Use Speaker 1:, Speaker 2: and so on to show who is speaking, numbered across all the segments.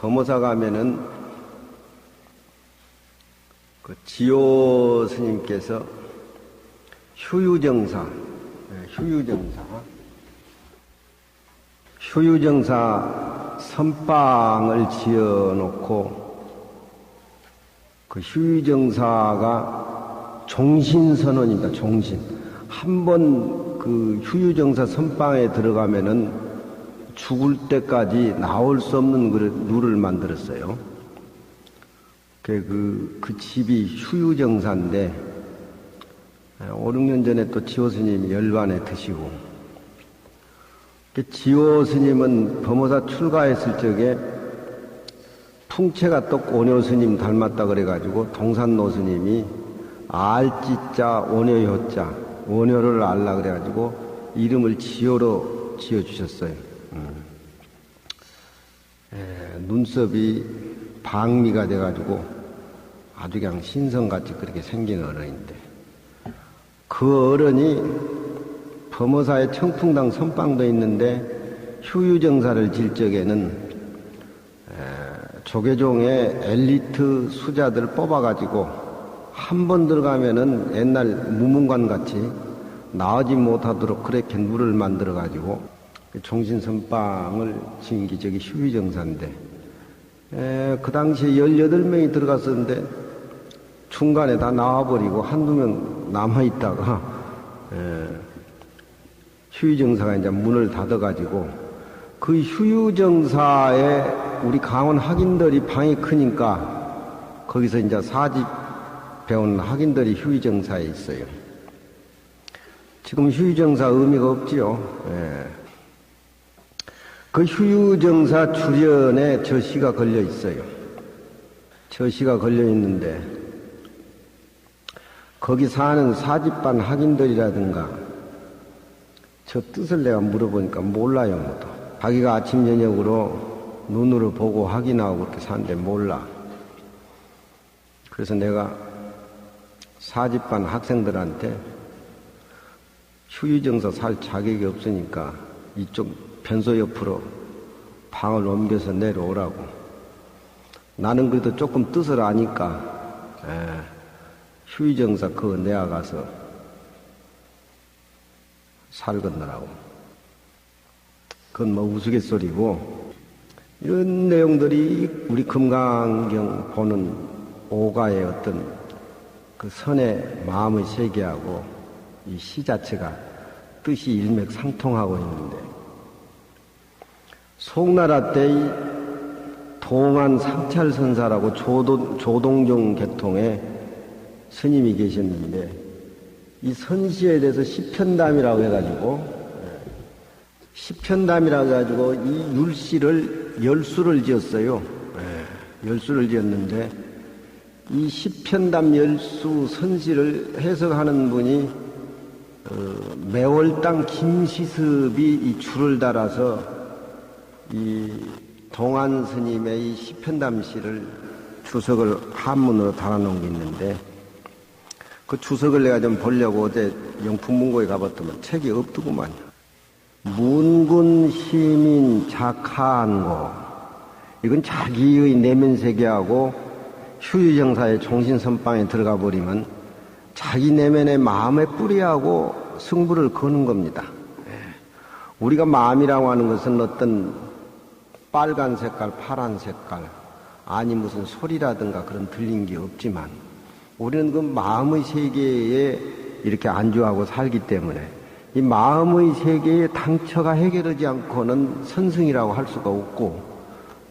Speaker 1: 범어사 가면은 그 지호 스님께서 휴유정사 선방을 지어놓고 그 휴유정사가 종신선언입니다. 종신. 한번 그 휴유정사 선방에 들어가면은 죽을 때까지 나올 수 없는 룰을 만들었어요. 그 집이 휴유정사인데 5, 6년 전에 또 지호 스님이 열반에 드시고, 지호 스님은 범어사 출가했을 적에 풍채가 또 오녀 스님 닮았다 그래가지고 동산노 스님이 알지자 오녀효자, 오녀를 알라 그래가지고 이름을 지호로 지어주셨어요. 눈썹이 방미가 돼가지고 아주 그냥 신성같이 그렇게 생긴 어른인데, 그 어른이 범어사에 청풍당 선방도 있는데 휴유정사를 질 적에는 조계종의 엘리트 수자들 뽑아가지고 한 번 들어가면은 옛날 무문관 같이 나오지 못하도록 그렇게 룰을 만들어가지고 종신선방을 진 게 저기 휴유정사인데, 그 당시에 18명이 들어갔었는데 중간에 다 나와버리고 한두 명 남아있다가 휴유정사가 이제 문을 닫아가지고, 그 휴유정사에 우리 강원 학인들이 방이 크니까 거기서 이제 사집 배운 학인들이 휴유정사에 있어요. 지금 휴유정사 의미가 없지요. 그 휴유정사 주변에 저 시가 걸려 있어요. 저 시가 걸려 있는데, 거기 사는 사집반 학인들이라든가 저 뜻을 내가 물어보니까 몰라요, 모두. 자기가 아침 저녁으로 눈으로 보고 확인하고 그렇게 사는데 몰라. 그래서 내가 사집반 학생들한테 휴유정사 살 자격이 없으니까 이쪽 변소 옆으로 방을 옮겨서 내려오라고. 나는 그래도 조금 뜻을 아니까 휴유정사 그거 내어가서 살건너라고. 그건 뭐 우스갯소리고, 이런 내용들이 우리 금강경 보는 오가의 어떤 그 선의 마음의 세계하고 이 시 자체가 뜻이 일맥상통하고 있는데, 송나라 때의 동안 상찰선사라고 조동종 계통에 스님이 계셨는데, 이 선시에 대해서 시편담이라고 해가지고, 시편담이라고 해가지고 이 율시를 열수를 지었어요. 열수를 지었는데, 이 시편담 열수 선시를 해석하는 분이 매월당 김시습이 이 줄을 달아서 이 동안 스님의 이 시편담시를 주석을 한문으로 달아놓은 게 있는데, 그 주석을 내가 좀 보려고 어제 영풍문고에 가봤더만 책이 없더구만요. 문군 시민 작하한고, 이건 자기의 내면 세계하고 휴유정사의 종신선방에 들어가 버리면 자기 내면의 마음의 뿌리하고 승부를 거는 겁니다. 우리가 마음이라고 하는 것은 어떤 빨간 색깔, 파란 색깔, 아니 무슨 소리라든가 그런 들린 게 없지만, 우리는 그 마음의 세계에 이렇게 안주하고 살기 때문에 이 마음의 세계의 당처가 해결하지 않고는 선승이라고 할 수가 없고,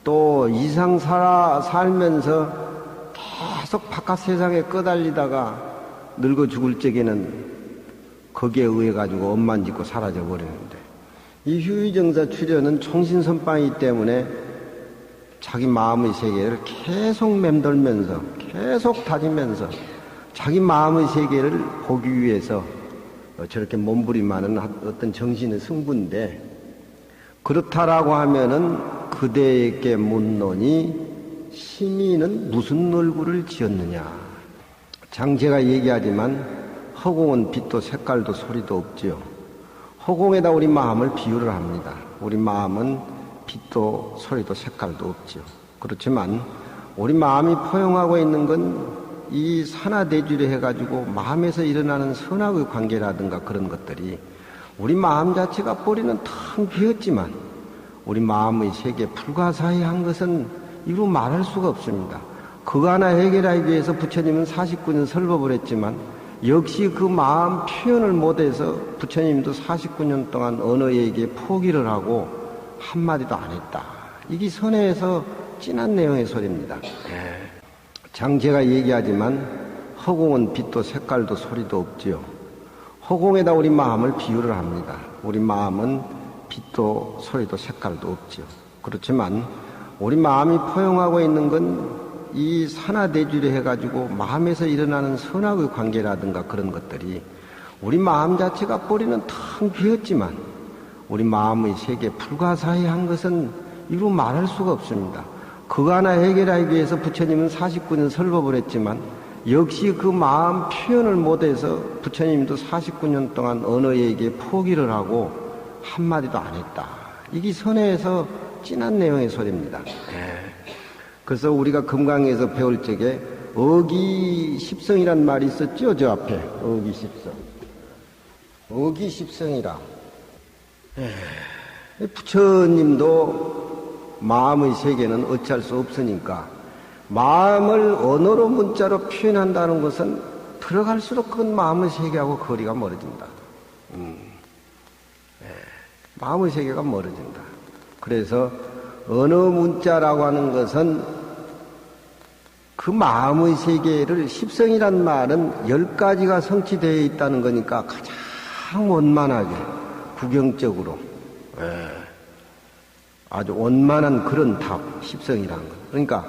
Speaker 1: 또 이상 살면서 계속 바깥 세상에 끄달리다가 늙어 죽을 적에는 거기에 의해 가지고 엄만 짓고 사라져 버리는데, 이 휴유정사 출현은 총신선방이기 때문에 자기 마음의 세계를 계속 맴돌면서 계속 다지면서 자기 마음의 세계를 보기 위해서 저렇게 몸부림하는 어떤 정신의 승부인데, 그렇다라고 하면은 그대에게 묻노니 시민은 무슨 얼굴을 지었느냐. 장제가 얘기하지만 허공은 빛도 색깔도 소리도 없지요. 허공에다 우리 마음을 비유를 합니다. 우리 마음은 빛도 소리도 색깔도 없지요. 그렇지만 우리 마음이 포용하고 있는 건 이 산화대주를 해가지고 마음에서 일어나는 선악의 관계라든가 그런 것들이 우리 마음 자체가 뿌리는 텅 비었지만 우리 마음의 세계에 불가사의한 것은 이루 말할 수가 없습니다. 그거 하나 해결하기 위해서 부처님은 49년 설법을 했지만 역시 그 마음 표현을 못해서 부처님도 49년 동안 언어에게 포기를 하고 한마디도 안 했다. 이게 선해에서 진한 내용의 소리입니다. 장제가 얘기하지만 허공은 빛도 색깔도 소리도 없지요. 허공에다 우리 마음을 비유를 합니다. 우리 마음은 빛도 소리도 색깔도 없지요. 그렇지만 우리 마음이 포용하고 있는 건 이 산화대주를 해가지고 마음에서 일어나는 선악의 관계라든가 그런 것들이 우리 마음 자체가 뿌리는 텅 비었지만 우리 마음의 세계에 불가사의한 것은 이루 말할 수가 없습니다. 그거 하나 해결하기 위해서 부처님은 49년 설법을 했지만 역시 그 마음 표현을 못해서 부처님도 49년 동안 언어에게 포기를 하고 한마디도 안 했다. 이게 선해에서 진한 내용의 소리입니다. 그래서 우리가 금강에서 배울 적에 어기십성이란 말이 있었죠. 저 앞에 어기십성. 어기십성이라. 부처님도 마음의 세계는 어찌할 수 없으니까 마음을 언어로 문자로 표현한다는 것은 들어갈수록 그건 마음의 세계하고 거리가 멀어진다. 마음의 세계가 멀어진다. 그래서 언어 문자라고 하는 것은 그 마음의 세계를 십성이란 말은 10가지가 성취되어 있다는 거니까 가장 원만하게 구경적으로 아주 원만한 그런 답, 십성이라는 것. 그러니까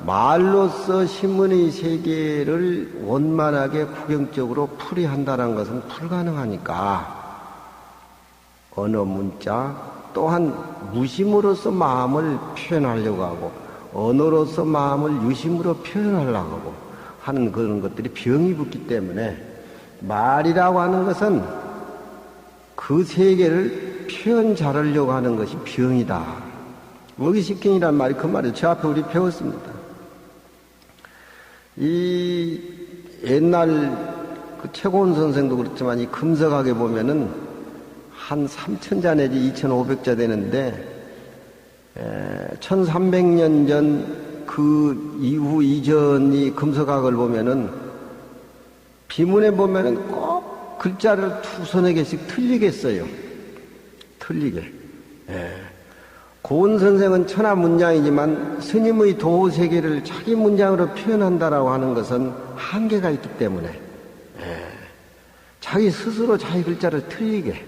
Speaker 1: 말로써 신문의 세계를 원만하게 구경적으로 풀이한다는 것은 불가능하니까 언어 문자 또한 무심으로써 마음을 표현하려고 하고 언어로서 마음을 유심으로 표현하려고 하고 하는 그런 것들이 병이 붙기 때문에 말이라고 하는 것은 그 세계를 표현 잘하려고 하는 것이 병이다. 어기십경이란 말이 그 말이에요. 저 앞에 우리 배웠습니다. 이 옛날 그 최고원 선생도 그렇지만 이 금석학에 보면은 한 3,000자 내지 2,500자 되는데 1300년 전 그 이후 이전이 금석학을 보면은 비문에 보면은 꼭 글자를 두서너 개씩 틀리게 써요. 틀리게. 고은 선생은 천하 문장이지만 스님의 도호 세계를 자기 문장으로 표현한다라고 하는 것은 한계가 있기 때문에 자기 스스로 자기 글자를 틀리게.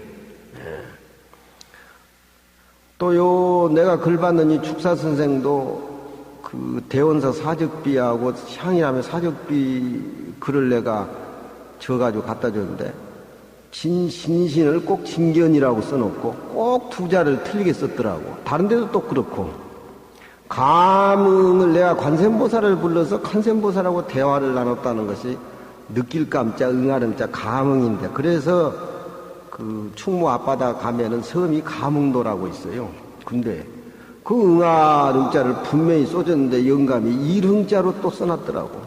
Speaker 1: 또 내가 글 받는 이 축사 선생도 그 대원서 사적비하고 향이라면 사적비 글을 내가 져가지고 갖다 줬는데 신신을 꼭 진견이라고 써놓고 꼭 두자를 틀리게 썼더라고. 다른 데도 또 그렇고. 감응을 내가 관세음보살을 불러서 관세음보살하고 대화를 나눴다는 것이 느낄 감자 응아름자 감응인데 그래서 그 충무 앞바다 가면은 섬이 감흥도라고 있어요. 근데 그 응아름자를 분명히 써줬는데 영감이 일흥자로 또 써놨더라고.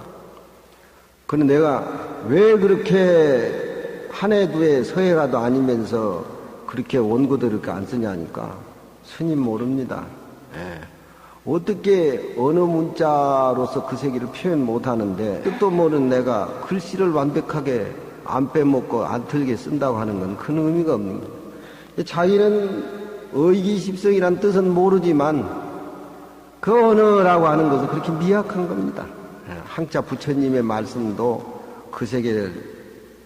Speaker 1: 그런데 내가 왜 그렇게 한 해 두 해 서해가도 아니면서 그렇게 원고도 이렇게 안 쓰냐니까 스님 모릅니다. 어떻게 어느 문자로서 그 세계를 표현 못하는데 뜻도 모르는 내가 글씨를 완벽하게 안 빼먹고 안 틀게 쓴다고 하는 건 큰 의미가 없는 거예요. 자기는 의기십성이란 뜻은 모르지만 그 언어라고 하는 것은 그렇게 미약한 겁니다. 항자 부처님의 말씀도 그 세계를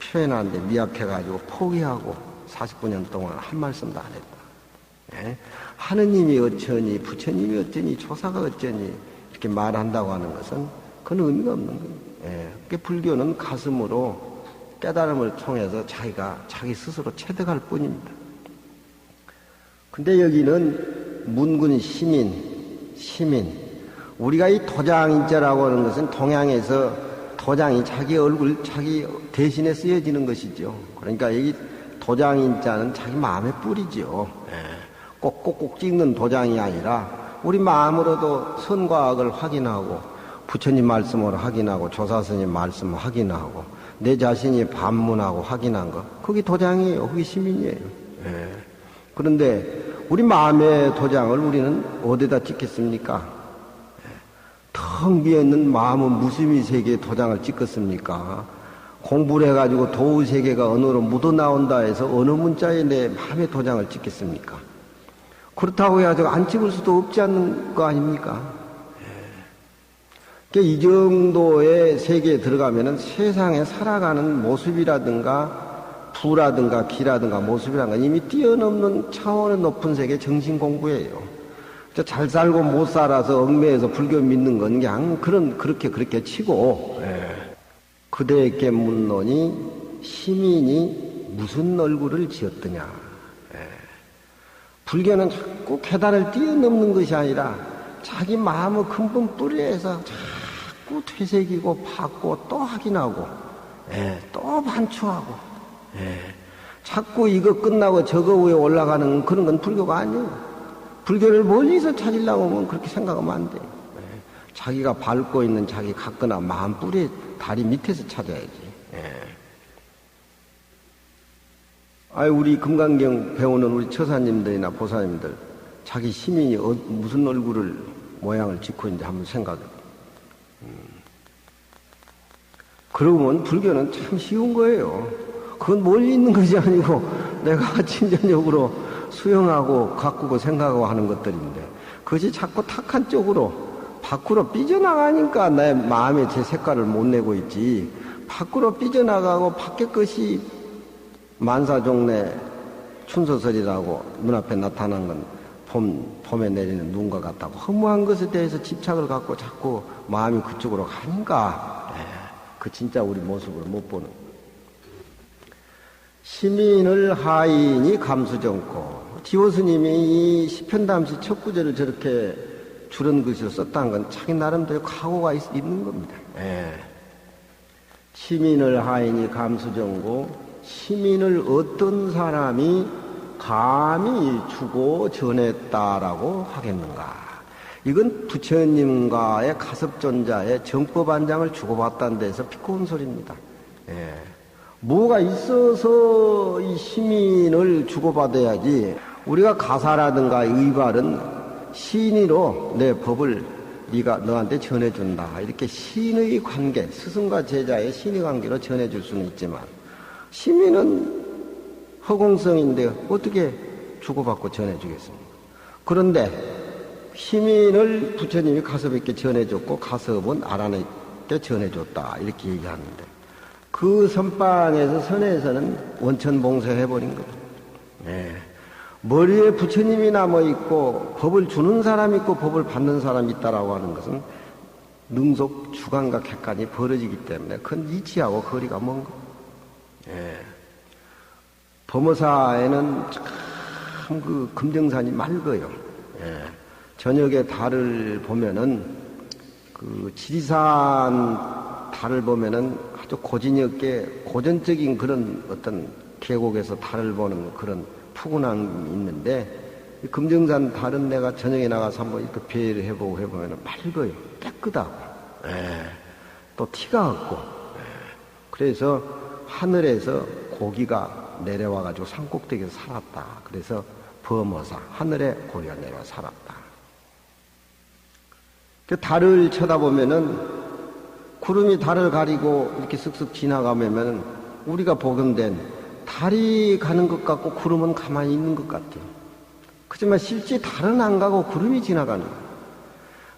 Speaker 1: 표현하는데 미약해가지고 포기하고 49년 동안 한 말씀도 안 했다. 하느님이 어쩌니 부처님이 어쩌니 조사가 어쩌니 이렇게 말한다고 하는 것은 그건 의미가 없는 거예요. 그게 불교는 가슴으로 깨달음을 통해서 자기가 자기 스스로 체득할 뿐입니다. 근데 여기는 문군 시민. 우리가 이 도장인자라고 하는 것은 동양에서 도장이 자기 얼굴, 자기 대신에 쓰여지는 것이죠. 그러니까 여기 도장인자는 자기 마음의 뿌리죠. 꼭꼭꼭 찍는 도장이 아니라 우리 마음으로도 선과 악을 확인하고 부처님 말씀으로 확인하고 조사스님 말씀 확인하고 내 자신이 반문하고 확인한 거 그게 도장이에요. 그게 시민이에요. 예. 그런데 우리 마음의 도장을 우리는 어디다 찍겠습니까? 텅 비어있는 마음은 무심히 세계에 도장을 찍겠습니까? 공부를 해가지고 도우 세계가 언어로 묻어나온다 해서 어느 문자에 내 마음의 도장을 찍겠습니까? 그렇다고 해가지고 안 찍을 수도 없지 않는 거 아닙니까? 그러니까 이 정도의 세계에 들어가면은 세상에 살아가는 모습이라든가 부라든가 기라든가 모습이라든가 이미 뛰어넘는 차원의 높은 세계 정신 공부예요. 잘 살고 못 살아서 얽매여서 불교 믿는 건 그냥 그렇게 치고 그대에게 묻노니 시민이 무슨 얼굴을 지었더냐. 불교는 자꾸 계단을 뛰어넘는 것이 아니라 자기 마음의 근본 뿌리에서 자꾸 되새기고 받고 또 확인하고 또 반추하고 자꾸 이거 끝나고 저거 위에 올라가는 그런 건 불교가 아니에요. 불교를 멀리서 찾으려고 하면 그렇게 생각하면 안 돼요. 자기가 밟고 있는 자기 갖거나 마음 뿌리 다리 밑에서 찾아야지. 우리 금강경 배우는 우리 처사님들이나 보사님들 자기 시민이 무슨 얼굴을 모양을 짓고 있는지 한번 생각해. 그러면 불교는 참 쉬운 거예요. 그건 멀리 있는 것이 아니고 내가 진전적으로 수용하고 가꾸고 생각하고 하는 것들인데 그것이 자꾸 탁한 쪽으로 밖으로 삐져나가니까 내 마음에 제 색깔을 못 내고 있지. 밖으로 삐져나가고 밖에 것이 만사종래 춘소설이라고 눈앞에 나타난 건 봄에 내리는 눈과 같다고 허무한 것에 대해서 집착을 갖고 자꾸 마음이 그쪽으로 가니까 그 진짜 우리 모습을 못 보는 시민을 하인이 감수정고 지호스님이 이 시편담시 첫 구절을 저렇게 줄은 글씨로 썼다는 건 자기 나름대로 각오가 있는 겁니다. 시민을 하인이 감수정고 시민을 어떤 사람이 감히 주고 전했다라고 하겠는가. 이건 부처님과의 가섭존자의 정법안장을 주고받다는 데서 피고온 소리입니다. 뭐가 있어서 이 시민을 주고받아야지. 우리가 가사라든가 의발은 신의로 내 법을 네가 너한테 전해준다. 이렇게 신의 관계, 스승과 제자의 신의 관계로 전해줄 수는 있지만 시민은 허공성인데 어떻게 주고받고 전해주겠습니까? 그런데 시민을 부처님이 가섭에게 전해줬고 가섭은 아란에게 전해줬다. 이렇게 얘기하는데 그 선방에서 선에서는 원천봉쇄해버린 거예요. 머리에 부처님이 남아있고 법을 주는 사람이 있고 법을 받는 사람이 있다라고 하는 것은 능속 주관과 객관이 벌어지기 때문에 그건 이치하고 거리가 먼 거. 범어사에는 참 그 금정산이 맑어요. 저녁에 달을 보면은 그 지리산 달을 보면은 아주 고진엽게 고전적인 그런 어떤 계곡에서 달을 보는 그런 푸근함이 있는데 이 금정산 달은 내가 저녁에 나가서 한번 이렇게 배회를 해보면은 맑어요. 깨끗하고 또 티가 없고 그래서 하늘에서 고기가 내려와가지고 산꼭대기에서 살았다. 그래서 범어사 하늘에 고기가 내려와 살았다. 그 달을 쳐다보면은 구름이 달을 가리고 이렇게 쓱쓱 지나가면은 우리가 복음된 달이 가는 것 같고 구름은 가만히 있는 것 같아요. 그렇지만 실제 달은 안 가고 구름이 지나가는 거예요.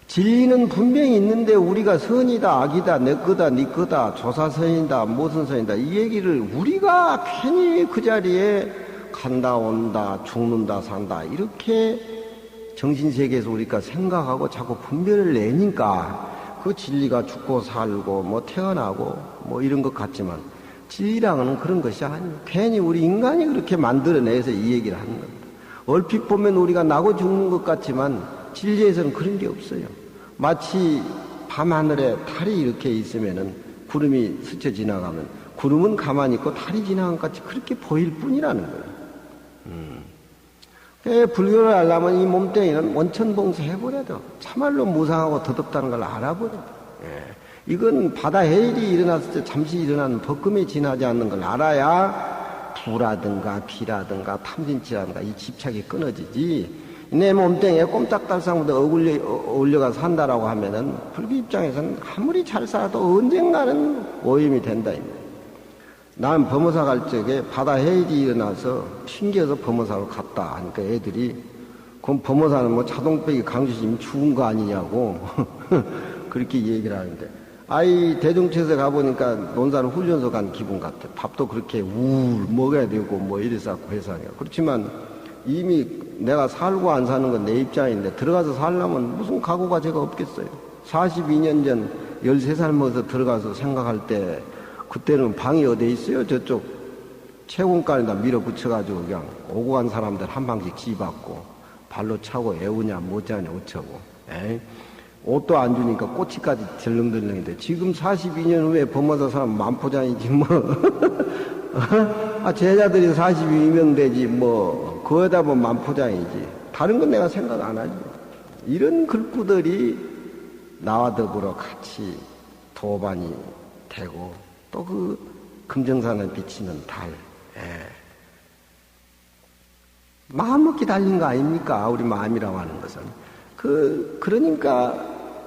Speaker 1: 진리는 분명히 있는데 우리가 선이다 악이다 내 거다 네 거다 조사선이다 무슨 선이다 이 얘기를 우리가 괜히 그 자리에 간다 온다 죽는다 산다 이렇게 정신세계에서 우리가 생각하고 자꾸 분별을 내니까 그 진리가 죽고 살고 뭐 태어나고 뭐 이런 것 같지만 진리랑은 그런 것이 아니에요. 괜히 우리 인간이 그렇게 만들어내서 이 얘기를 하는 겁니다. 얼핏 보면 우리가 나고 죽는 것 같지만 진리에서는 그런 게 없어요. 마치 밤하늘에 달이 이렇게 있으면은 구름이 스쳐 지나가면 구름은 가만히 있고 달이 지나간 것 같이 그렇게 보일 뿐이라는 거예요. 불교를 하려면 이 몸뚱이는 원천봉쇄 해버려도 참말로 무상하고 더덥다는 걸 알아버려도. 이건 바다 해일이 일어났을 때 잠시 일어나는 벅금에 지나지 않는 걸 알아야 부라든가 비라든가 탐진치라든가 이 집착이 끊어지지. 내 몸뚱이에 꼼짝달싹부터 어울려가 산다라고 하면은 불교 입장에서는 아무리 잘 살아도 언젠가는 오염이 된다. 난 범어사 갈 적에 바다 해일이 일어나서 튕겨서 범어사로 갔다 하니까 애들이 그럼 범어사는 뭐 차동백이 강주심 죽은 거 아니냐고 그렇게 얘기를 하는데 아이 대중체에서 가보니까 논산 훈련소 간 기분 같아. 밥도 그렇게 우울 먹어야 되고 뭐 이래서 회사니까. 그렇지만 이미 내가 살고 안 사는 건 내 입장인데 들어가서 살려면 무슨 각오가 제가 없겠어요. 42년 전 13살 먹어서 들어가서 생각할 때 그때는 방이 어디 있어요? 저쪽 채공간에다 밀어붙여가지고 그냥 오고 간 사람들 한 방씩 쥐받고 발로 차고 애우냐 뭐자냐 어쩌고 옷도 안 주니까 꼬치까지 덜렁덜렁인데 지금 42년 후에 범어사 사람 만포장이지 뭐 제자들이 42명 되지 뭐 그거다 보면 만포장이지 다른 건 내가 생각 안 하지. 이런 글구들이 나와 더불어 같이 도반이 되고 또 그 금정산을 비치는 달 마음먹기 달린 거 아닙니까? 우리 마음이라고 하는 것은 그러니까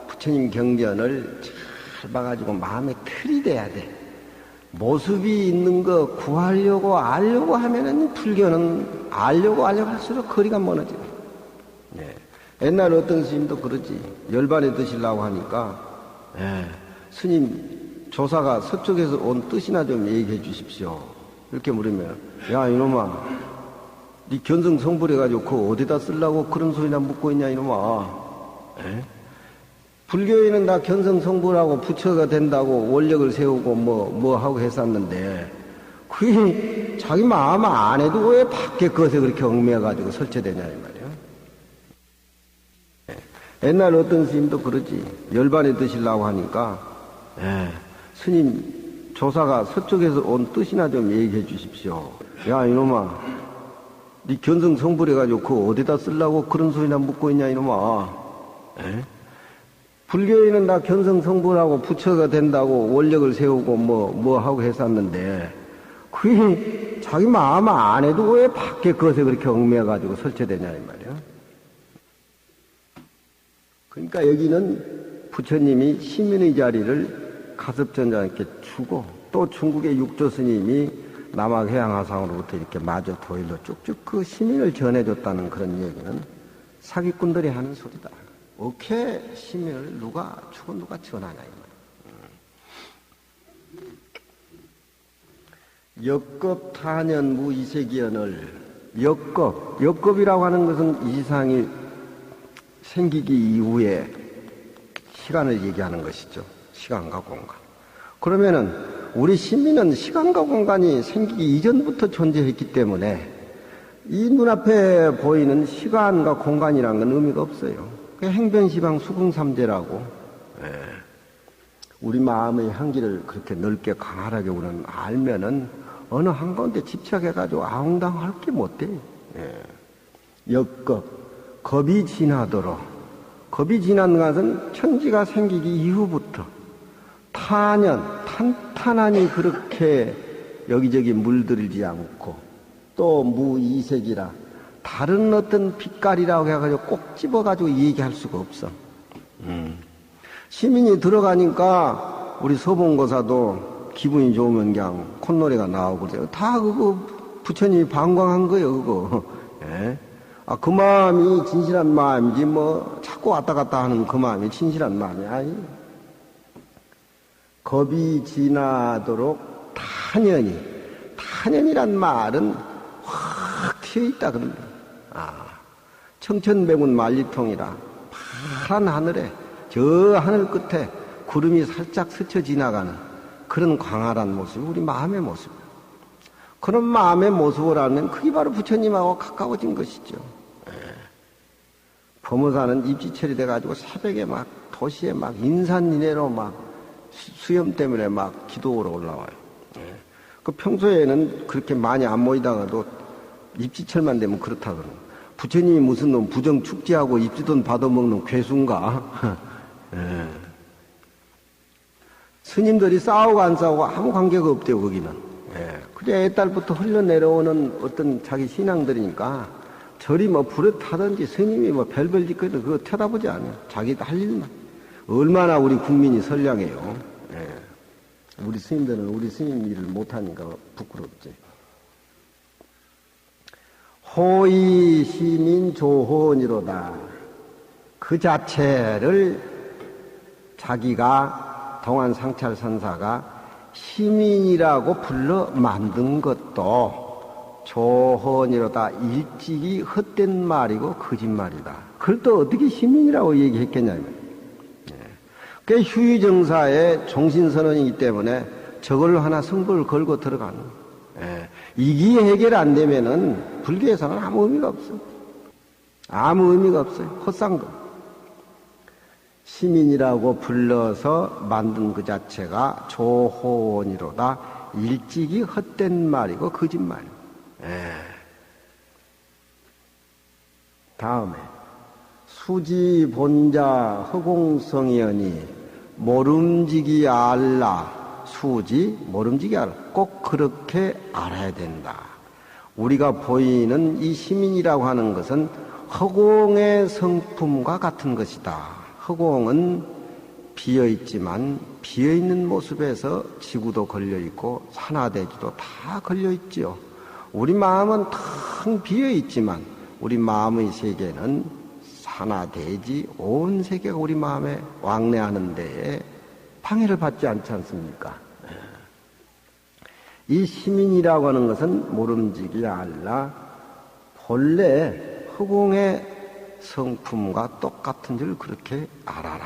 Speaker 1: 부처님 경전을 잘 봐가지고 마음에 틀이 돼야 돼. 모습이 있는 거 구하려고 알려고 하면은 불교는 알려고 할수록 거리가 멀어져. 옛날 어떤 스님도 그러지. 열반에 드시려고 하니까 스님 조사가 서쪽에서 온 뜻이나 좀 얘기해 주십시오. 이렇게 물으면 야 이놈아 네 견성 성불해가지고 그거 어디다 쓰려고 그런 소리나 묻고 있냐 이놈아. 불교에는 다 견성 성불하고 부처가 된다고 원력을 세우고 뭐 하고 했었는데 그게 자기 마음 안에도 왜 밖에 것에 그렇게 얽매여가지고 설치되냐 이 말이야. 옛날 어떤 스님도 그러지. 열반에 드시려고 하니까 스님 조사가 서쪽에서 온 뜻이나 좀 얘기해 주십시오. 야 이놈아 네 견성 성불해가지고 그거 어디다 쓰려고 그런 소리나 묻고 있냐 이놈아. 불교에는 다 견성 성불하고 부처가 된다고 원력을 세우고 뭐 하고 했었는데 그게 자기 마음 안에도 왜 밖에 것에 그렇게 얽매여가지고 설치되냐 이 말이야. 그러니까 여기는 부처님이 시민의 자리를 가섭전자님께 주고 또 중국의 육조 스님이 남학해양하상으로부터 이렇게 마저 도일로 쭉쭉 그 시민을 전해줬다는 그런 얘기는 사기꾼들이 하는 소리다. 어떻게 시민을 누가 주고 누가 전하냐 이 말이야. 역겁 타년 무이세기연을 역겁이라고 하는 것은 이상이 생기기 이후에 시간을 얘기하는 것이죠. 시간과 공간. 그러면은 우리 신민은 시간과 공간이 생기기 이전부터 존재했기 때문에 이 눈앞에 보이는 시간과 공간이라는 건 의미가 없어요. 행변시방 수궁삼재라고 우리 마음의 향기를 그렇게 넓게 강하게 우리는 알면은 어느 한가운데 집착해가지고 아웅당할 게 못 돼. 역겁, 겁이 지나도록 겁이 지난 것은 천지가 생기기 이후부터 탄탄하니 그렇게 여기저기 물들이지 않고 또 무이색이라 다른 어떤 빛깔이라고 해가지고 꼭 집어가지고 얘기할 수가 없어. 시민이 들어가니까 우리 서봉거사도 기분이 좋으면 그냥 콧노래가 나오고 그래요. 다 그거 부처님이 방광한 거예요, 그거. 그 마음이 진실한 마음이지 뭐 자꾸 왔다 갔다 하는 그 마음이 진실한 마음이 아니. 겁이 지나도록 탄연이란 말은 확 튀어있다 그럽니다. 청천백운 만리통이라 파란 하늘에 저 하늘 끝에 구름이 살짝 스쳐 지나가는 그런 광활한 모습이 우리 마음의 모습입니다. 그런 마음의 모습을 알면 그게 바로 부처님하고 가까워진 것이죠. 범어사는 입지철이 돼가지고 새벽에 막 도시에 막 인산인해로 막 수염 때문에 막 기도하러 올라와요. 그 평소에는 그렇게 많이 안 모이다가도 입지철만 되면 그렇다 그러는. 부처님이 무슨 놈 부정 축제하고 입주돈 받아먹는 괴수인가? 예. 스님들이 싸우고 안 싸우고 아무 관계가 없대요, 거기는. 예. 그냥 옛날부터 흘러내려오는 어떤 자기 신앙들이니까 절이 뭐 불에 타든지 스님이 뭐 별별 짓거리는 그거 쳐다보지 않아요. 자기도 할 일만. 얼마나 우리 국민이 선량해요. 예. 우리 스님들은 우리 스님 일을 못하니까 부끄럽지. 호의 시민 조혼이로다. 그 자체를 자기가 동안상찰 선사가 시민이라고 불러 만든 것도 조혼이로다. 일찍이 헛된 말이고 거짓말이다. 그걸 또 어떻게 시민이라고 얘기했겠냐면, 그게 휴의정사의 종신선언이기 때문에 저걸로 하나 승부를 걸고 들어가는 거예요. 이게 해결 안 되면은 불교에서는 아무 의미가 없어요. 아무 의미가 없어요. 헛산 거. 시민이라고 불러서 만든 그 자체가 조호원이로다. 일찍이 헛된 말이고 거짓말. 다음에 수지 본자 허공성이여니 모름지기 알라. 수지 모름지기 알라. 꼭 그렇게 알아야 된다. 우리가 보이는 이 시민이라고 하는 것은 허공의 성품과 같은 것이다. 허공은 비어있지만 비어있는 모습에서 지구도 걸려있고 산화대지도 다 걸려있지요. 우리 마음은 텅 비어있지만 우리 마음의 세계는 산화대지 온 세계가 우리 마음에 왕래하는 데에 방해를 받지 않지 않습니까? 이 시민이라고 하는 것은 모름지기 알라. 본래 허공의 성품과 똑같은 줄 그렇게 알아라.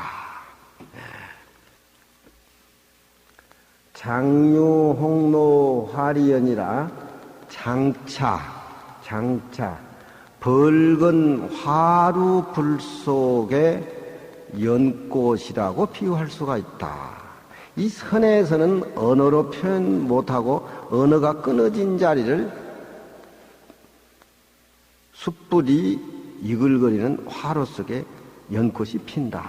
Speaker 1: 장유 홍로 화리연이라. 장차 벌건 화루 불 속의 연꽃이라고 비유할 수가 있다. 이 선에서는 언어로 표현 못하고 언어가 끊어진 자리를 숯불이 이글거리는 화로 속에 연꽃이 핀다.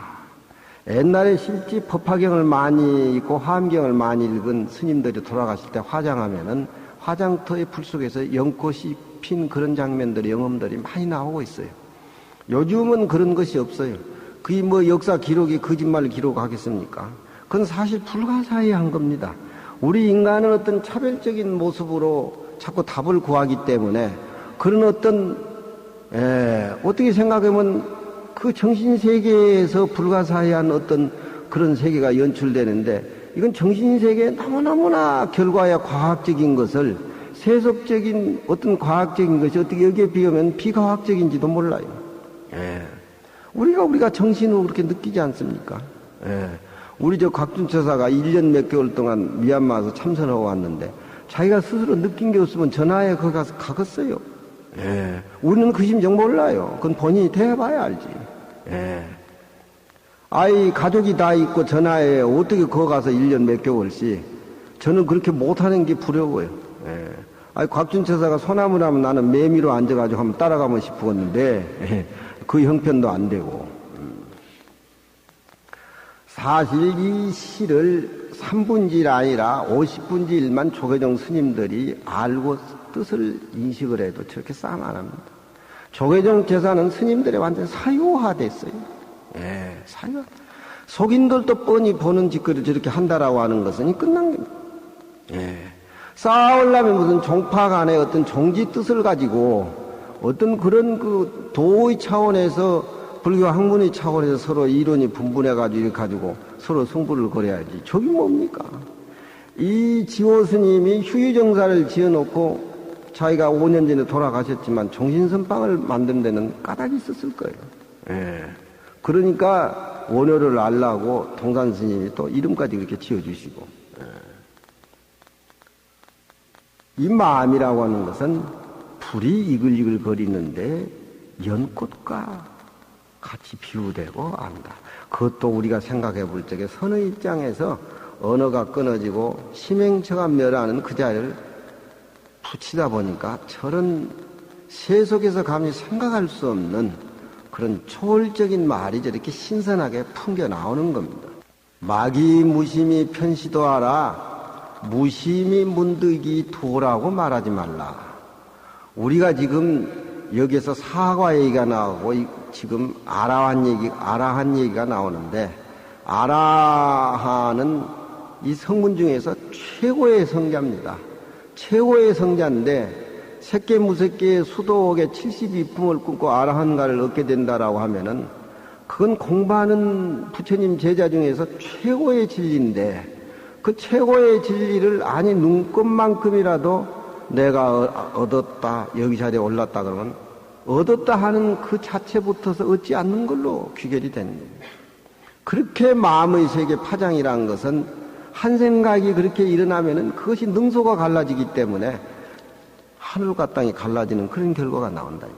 Speaker 1: 옛날에 실제 법화경을 많이 읽고 화엄경을 많이 읽은 스님들이 돌아가실 때 화장하면은 화장터의 불 속에서 연꽃이 핀 그런 장면들이, 영험들이 많이 나오고 있어요. 요즘은 그런 것이 없어요. 그게 뭐 역사 기록이 거짓말 기록하겠습니까? 그건 사실 불가사의한 겁니다. 우리 인간은 어떤 차별적인 모습으로 자꾸 답을 구하기 때문에 그런 어떤 어떻게 생각하면 그 정신세계에서 불가사의한 어떤 그런 세계가 연출되는데 이건 정신세계에 너무너무나 결과야 과학적인 것을 세속적인 어떤 과학적인 것이 어떻게 여기에 비하면 비과학적인지도 몰라요. 우리가 정신으로 그렇게 느끼지 않습니까? 우리 저 곽준처사가 1년 몇 개월 동안 미얀마에서 참선하고 왔는데 자기가 스스로 느낀 게 없으면 전하에 거기 가서 가겠어요. 우리는 그 심정 몰라요. 그건 본인이 대해봐야 알지. 아이 가족이 다 있고 전하에 어떻게 거기 가서 1년 몇 개월씩. 저는 그렇게 못하는 게 부러워요. 아이 곽준처사가 소나무를 하면 나는 매미로 앉아가지고 한번 따라가면 싶었는데 그 형편도 안 되고. 사실 이 시를 3분지 1 아니라 50분지 1만 조계종 스님들이 알고 뜻을 인식을 해도 저렇게 싸움 안 합니다. 조계종 제사는 스님들의 완전 사유화됐어요. 사유화. 속인들도 뻔히 보는 짓거리 저렇게 한다라고 하는 것은 끝난 겁니다. 싸우려면 무슨 종파 간의 어떤 종지 뜻을 가지고 어떤 그런 그 도의 차원에서 불교 학문의 차원에서 서로 이론이 분분해가지고 이렇게 가지고 서로 승부를 걸어야지. 저기 뭡니까? 이 지호 스님이 휴유정사를 지어놓고 자기가 5년 전에 돌아가셨지만 정신선방을 만드는 데는 까닭이 있었을 거예요. 그러니까 원효를 알라고 동산 스님이 또 이름까지 그렇게 지어주시고. 이 마음이라고 하는 것은 불이 이글이글 거리는데 연꽃과 같이 비유되고 안다. 그것도 우리가 생각해 볼 적에 선의 입장에서 언어가 끊어지고 심행처가 멸하는 그 자리를 붙이다 보니까 저런 세속에서 감히 생각할 수 없는 그런 초월적인 말이 저렇게 신선하게 풍겨 나오는 겁니다. 마기 무심히 편시도하라, 무심히 문득이 도라고 말하지 말라. 우리가 지금 여기서 사과 얘기가 나오고 지금 아라한 얘기가 나오는데, 아라한은 이 성문 중에서 최고의 성자입니다. 최고의 성자인데 색계무색계의 수도옥의 72품을 끊고 아라한가를 얻게 된다라고 하면은 그건 공부하는 부처님 제자 중에서 최고의 진리인데, 그 최고의 진리를 아니 눈곱만큼이라도 내가 얻었다, 여기 자리에 올랐다 그러면 얻었다 하는 그 자체부터서 얻지 않는 걸로 귀결이 되는 겁니다. 그렇게 마음의 세계 파장이라는 것은 한 생각이 그렇게 일어나면은 그것이 능소가 갈라지기 때문에 하늘과 땅이 갈라지는 그런 결과가 나온다 이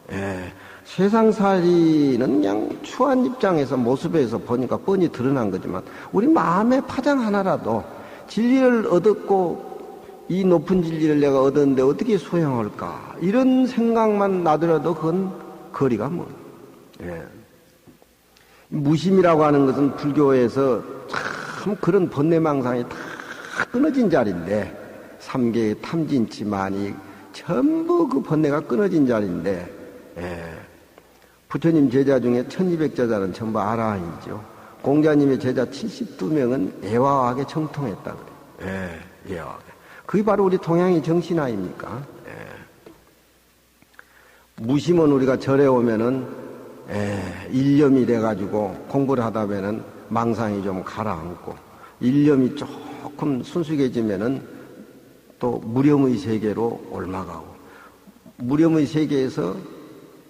Speaker 1: 말이에요. 예. 세상살이는 그냥 추한 입장에서 모습에서 보니까 뻔히 드러난 거지만 우리 마음의 파장 하나라도 진리를 얻었고 이 높은 진리를 내가 얻었는데 어떻게 소용할까 이런 생각만 나더라도 그건 거리가 멀어요. 예. 무심이라고 하는 것은 불교에서 참 그런 번뇌망상이 다 끊어진 자리인데, 삼계의 탐진치만이 전부 그 번뇌가 끊어진 자리인데, 예. 부처님 제자 중에 1200제자는 전부 아라한이죠. 공자님의 제자 72명은 애화하게 정통했다 그래요. 예, 애화하게. 그게 바로 우리 동양의 정신 아닙니까? 예. 무심은 우리가 절에 오면은 일념이 돼가지고 공부를 하다 보면은 망상이 좀 가라앉고, 일념이 조금 순수해지면은 또 무념의 세계로 올라가고, 무념의 세계에서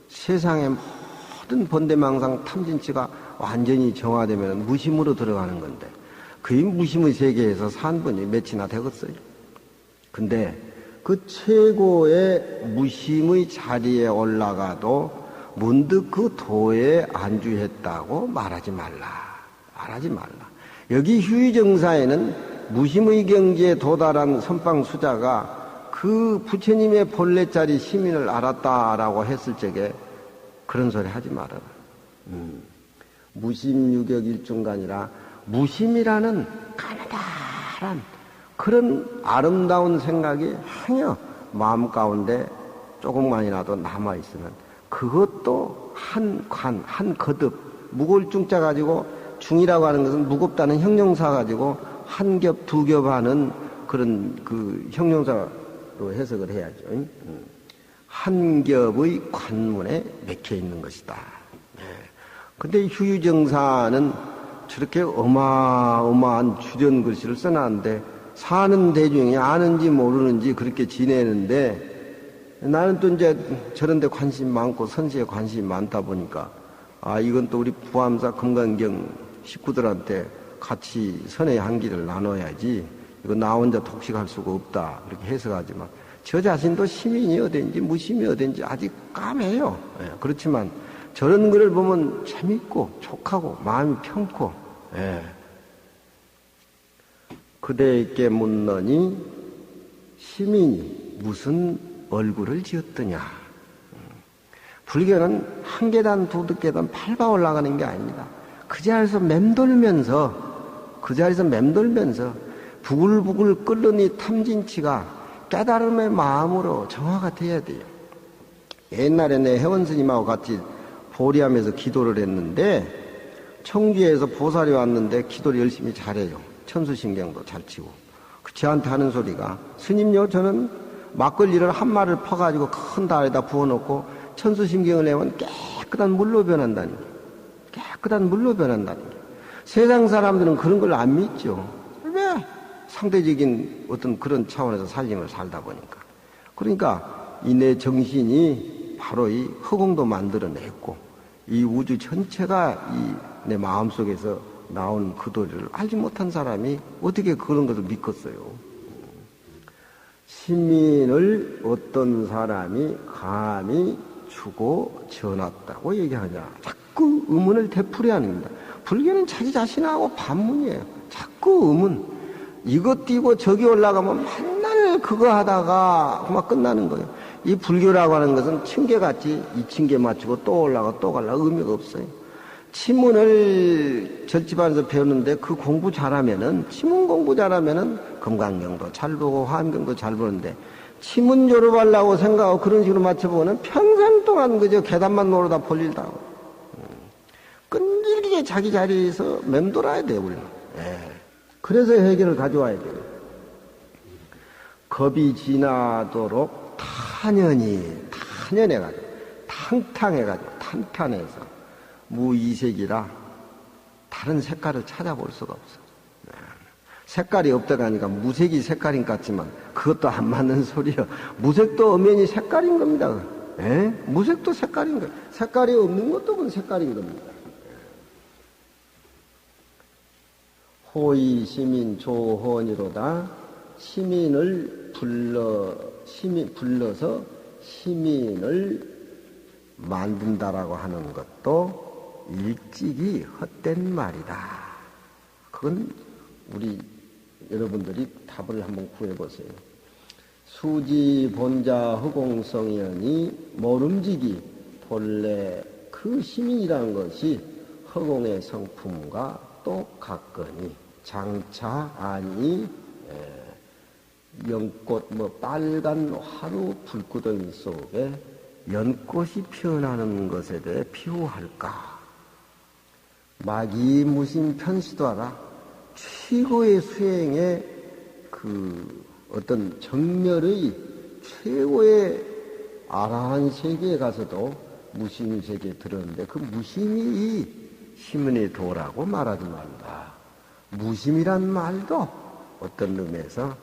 Speaker 1: 세상의 모든 번뇌망상 탐진치가 완전히 정화되면 무심으로 들어가는 건데, 그 무심의 세계에서 산 분이 몇이나 되겠어요. 근데 그 최고의 무심의 자리에 올라가도 문득 그 도에 안주했다고 말하지 말라. 말하지 말라. 여기 휴의정사에는 무심의 경지에 도달한 선방수자가 그 부처님의 본래자리 시민을 알았다라고 했을 적에 그런 소리 하지 말아라. 무심유격 일중간이라 무심이라는 가느다란 그런 아름다운 생각이 항여 마음 가운데 조금만이라도 남아있으면 그것도 한 거듭, 무거울 중자 가지고 중이라고 하는 것은 무겁다는 형용사 가지고 한 겹, 두 겹 하는 그런 그 형용사로 해석을 해야죠. 한 겹의 관문에 맥혀 있는 것이다. 근데 휴유정사는 저렇게 어마어마한 주전 글씨를 써놨는데 사는 대중이 아는지 모르는지 그렇게 지내는데, 나는 또 이제 저런 데 관심이 많고 선시에 관심이 많다 보니까 이건 또 우리 부암사 금강경 식구들한테 같이 선의 한기를 나눠야지, 이거 나 혼자 독식할 수가 없다 그렇게 해석하지만 저 자신도 시민이 어딘지 무심이 어딘지 아직 까매요. 예, 그렇지만 저런 글을 보면 재밌고 촉하고 마음이 편고, 예. 그대에게 묻노니 시민이 무슨 얼굴을 지었더냐. 불교는 한 계단 두 계단 밟아 올라가는 게 아닙니다. 그 자리에서 맴돌면서 부글부글 끓는 이 탐진치가 깨달음의 마음으로 정화가 돼야 돼요. 옛날에 내 회원스님하고 같이 보리하면서 기도를 했는데, 청주에서 보살이 왔는데 기도를 열심히 잘해요. 천수신경도 잘 치고. 저한테 하는 소리가, 스님요, 저는 막걸리를 한 마를 퍼가지고 큰 달에다 부어놓고 천수신경을 내면 깨끗한 물로 변한다는 게. 깨끗한 물로 변한다는 게. 세상 사람들은 그런 걸 안 믿죠. 왜? 상대적인 어떤 그런 차원에서 살림을 살다 보니까. 그러니까 이 내 정신이 바로 이 허공도 만들어냈고, 이 우주 전체가 이 내 마음속에서 나온 그 도리를 알지 못한 사람이 어떻게 그런 것을 믿겠어요. 시민을 어떤 사람이 감히 주고 전했다고 얘기하냐. 자꾸 의문을 되풀이하는 겁니다. 불교는 자기 자신하고 반문이에요. 자꾸 의문. 이것 띄고 저기 올라가면 맨날 그거 하다가 그만 끝나는 거예요. 이 불교라고 하는 것은 층계같이 이 층계 맞추고 또 올라가 또 갈라 의미가 없어요. 치문을 절집안에서 배우는데 그 공부 잘하면은, 치문 공부 잘하면은 금강경도 잘 보고 화엄경도 잘 보는데, 치문 졸업하려고 생각하고 그런 식으로 맞춰보면 평생 동안 그저 계단만 오르다 볼 일 다 하고. 끈질기게 자기 자리에서 맴돌아야 돼요, 우리는. 예. 그래서 해결을 가져와야 돼요. 겁이 지나도록 탄연해가지고, 탕탕해가지고, 탄탄해서, 무이색이라 다른 색깔을 찾아볼 수가 없어. 색깔이 없다가 하니까 무색이 색깔인 것 같지만 그것도 안 맞는 소리야. 무색도 엄연히 색깔인 겁니다. 예? 무색도 색깔인 거예요. 색깔이 없는 것도 그건 색깔인 겁니다. 호의 시민 조헌이로다. 시민을 불러서 시민을 만든다라고 하는 것도 일찍이 헛된 말이다. 그건 우리 여러분들이 답을 한번 구해보세요. 수지 본자 허공성이여니 모름지기 본래 그 시민이라는 것이 허공의 성품과 똑같거니 장차 아니 연꽃 빨간 화루 불구덩이 속에 연꽃이 피어나는 것에 대해 비유할까? 마기무신 편시도하라. 최고의 수행의 그 어떤 정멸의 최고의 아라한 세계에 가서도 무심 세계에 들었는데 그 무심이 이 시민의 도라고 말하지 말라. 무심이란 말도 어떤 의미에서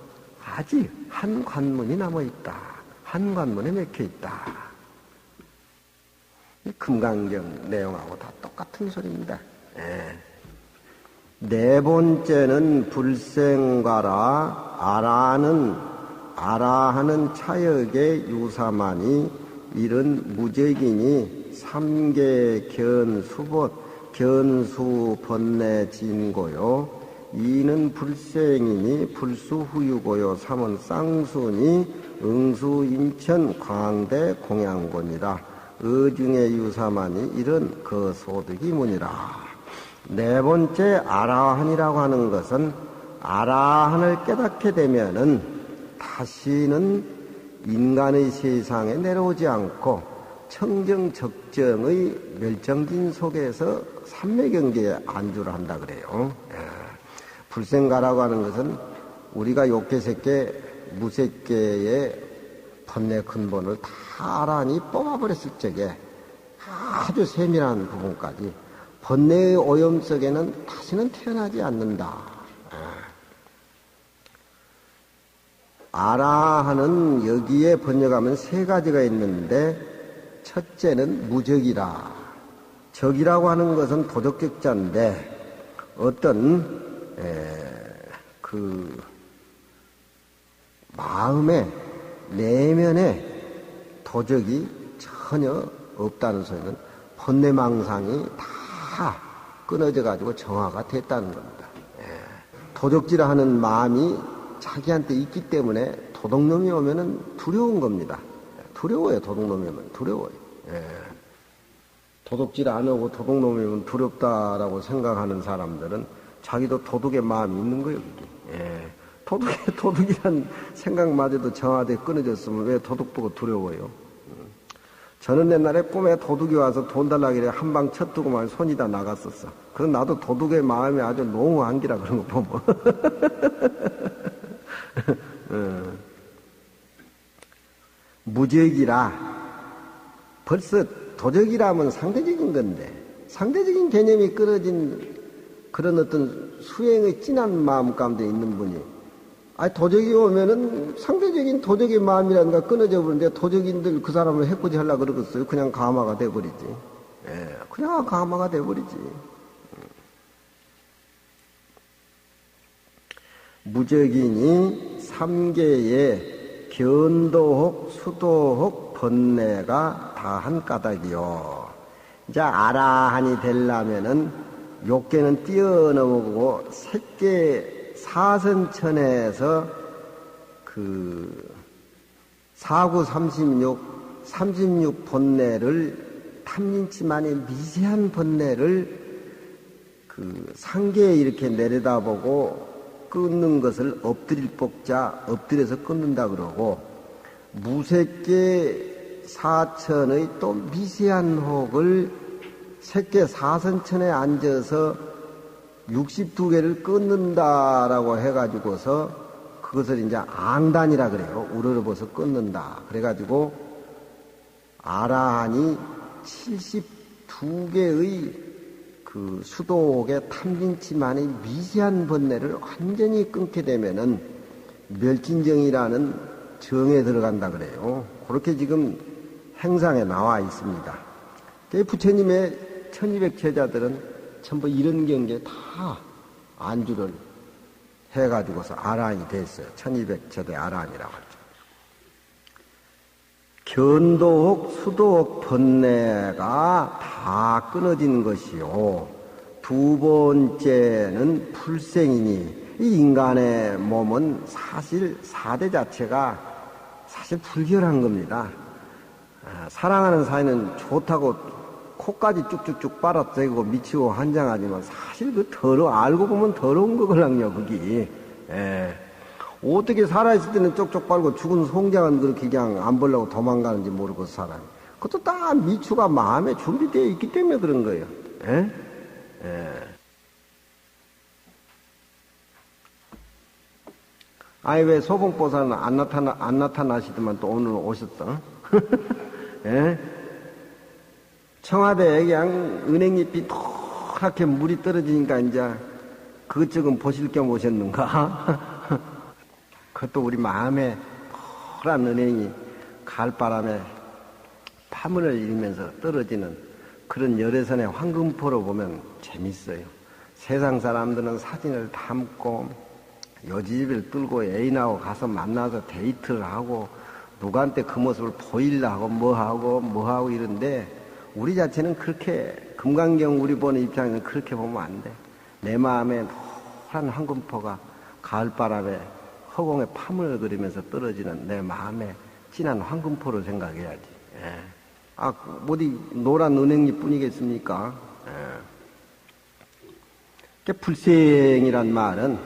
Speaker 1: 아직 한 관문이 남아있다. 한 관문에 맥혀있다. 이 금강경 내용하고 다 똑같은 소리입니다. 네 번째는 불생과라 아라하는 차역의 유사만이 이른 무적이니 삼계 견수 번뇌 진고요. 이는 불생이니 불수후유고요. 삼은 쌍수니 응수 인천 광대 공양곤이라. 의중의 유사만이 이런 그 소득이문이라. 네 번째 아라한이라고 하는 것은 아라한을 깨닫게 되면은 다시는 인간의 세상에 내려오지 않고 청정적정의 멸정진 속에서 삼매경계에 안주를 한다 그래요. 불생가라고 하는 것은 우리가 욕계색계 무색계의 번뇌 근본을 다 아라한이 뽑아버렸을 적에 아주 세밀한 부분까지 번뇌의 오염 속에는 다시는 태어나지 않는다. 아라한은 여기에 번역하면 세 가지가 있는데 첫째는 무적이라. 적이라고 하는 것은 도적격자인데 어떤 그 마음의 내면에 도적이 전혀 없다는 소리는 번뇌망상이 다 끊어져 가지고 정화가 됐다는 겁니다. 도적질을 하는 마음이 자기한테 있기 때문에 도둑놈이 오면은 두려운 겁니다. 두려워요. 도둑놈이 오면 두려워요. 도둑질 안 하고 도둑놈이 오면 두렵다라고 생각하는 사람들은 자기도 도둑의 마음이 있는 거예요. 도둑이란 생각마저도 정화돼 끊어졌으면 왜 도둑 보고 두려워요? 저는 옛날에 꿈에 도둑이 와서 돈 달라길래 한 방 쳤두고만 손이 다 나갔었어. 그럼 나도 도둑의 마음이 아주 농후한기라 그런 거 보면. 무적이라. 벌써 도적이라면 상대적인 건데, 상대적인 개념이 끊어진 그런 어떤 수행의 진한 마음 가운데 있는 분이, 도적이 오면은 상대적인 도적의 마음이라든가 끊어져 버리는데 도적인들 그 사람을 해코지 하려고 그러겠어요? 그냥 가마가 돼버리지. 그냥 가마가 돼버리지. 무적이니 삼계의 견도혹, 수도혹, 번뇌가 다 한 까닭이요. 이제 아라한이 되려면은 욕계는 뛰어넘어보고 색계 사선천에서 그 사구 36 본내를 탐진치만의 미세한 본내를 그 상계에 이렇게 내려다보고 끊는 것을 엎드릴 복자 엎드려서 끊는다 그러고 무색계 사천의 또 미세한 혹을 색계 사선천에 앉아서 62개를 끊는다라고 해가지고서 그것을 이제 앙단이라 그래요. 우러러봐서 끊는다. 그래가지고 아라한이 72개의 그 수도옥의 탐진치만의 미세한 번뇌를 완전히 끊게 되면은 멸진정이라는 정에 들어간다 그래요. 그렇게 지금 행상에 나와 있습니다. 부처님의 1200 제자들은 전부 이런 경계에 다 안주를 해가지고서 아라한이 됐어요. 1200 제대 아라한이라고 하죠. 견도옥, 수도옥 번뇌가 다 끊어진 것이요. 두 번째는 불생이니 이 인간의 몸은 사실 사대 자체가 사실 불결한 겁니다. 사랑하는 사이는 좋다고 코까지 쭉쭉쭉 빨아들이고 미치고 환장하지만 사실 그 알고 보면 더러운 거걸랑요, 그게. 어떻게 살아있을 때는 쪽쪽 빨고 죽은 송장은 그렇게 그냥 안 보려고 도망가는지 모르고 살아요. 그것도 다 미추가 마음에 준비되어 있기 때문에 그런 거예요. 아니, 왜 소봉보살은 안 나타나시더만 또 오늘 오셨어? 청와대에 그냥 은행잎이 노랗게 물이 떨어지니까 이제 그것저것 보실 겸 오셨는가? 그것도 우리 마음에 노란 은행이 가을바람에 파문을 일으면서 떨어지는 그런 열애선의 황금포로 보면 재밌어요. 세상 사람들은 사진을 담고 여지집을 뚫고 애인하고 가서 만나서 데이트를 하고 누구한테 그 모습을 보이려고 뭐하고 이런데 우리 자체는 그렇게 금강경 우리 보는 입장에는 그렇게 보면 안 돼. 내 마음에 노란 황금포가 가을바람에 허공에 파문을 그리면서 떨어지는 내 마음에 진한 황금포로 생각해야지. 어디 노란 은행잎 뿐이겠습니까? 불생이란 말은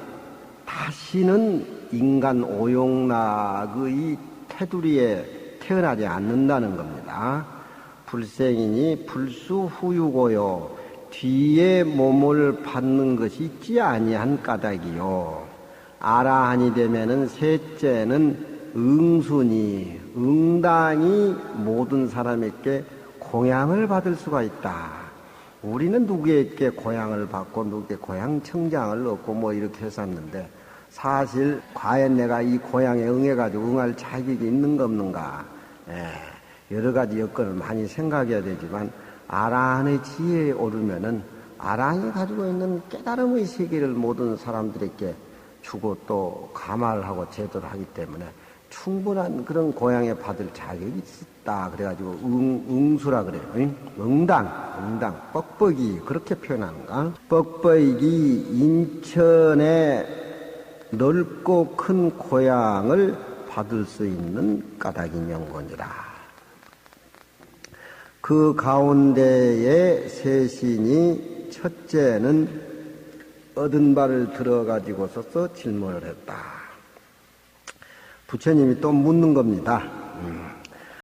Speaker 1: 다시는 인간 오용락의 테두리에 태어나지 않는다는 겁니다. 불생이니 불수후유고요. 뒤에 몸을 받는 것이 있지 아니한 까닭이요. 아라한이 되면은 셋째는 응순이 응당이 모든 사람에게 공양을 받을 수가 있다. 우리는 누구에게 고향을 받고 누구에게 고향청장을 얻고 뭐 이렇게 했었는데 사실 과연 내가 이 고향에 응해가지고 응할 자격이 있는가 없는가 여러 가지 여건을 많이 생각해야 되지만 아라한의 지혜에 오르면은 아라한이 가지고 있는 깨달음의 세계를 모든 사람들에게 주고 또 감화를 하고 제도를 하기 때문에 충분한 그런 고향에 받을 자격이 있다. 그래가지고 응수라 그래요. 응당, 뻑뻑이 그렇게 표현하는가? 뻑뻑이 인천에 넓고 큰 고향을 받을 수 있는 까닭이 명건이라. 그 가운데에 세신이 첫째는 얻은 바를 들어가지고서 질문을 했다. 부처님이 또 묻는 겁니다.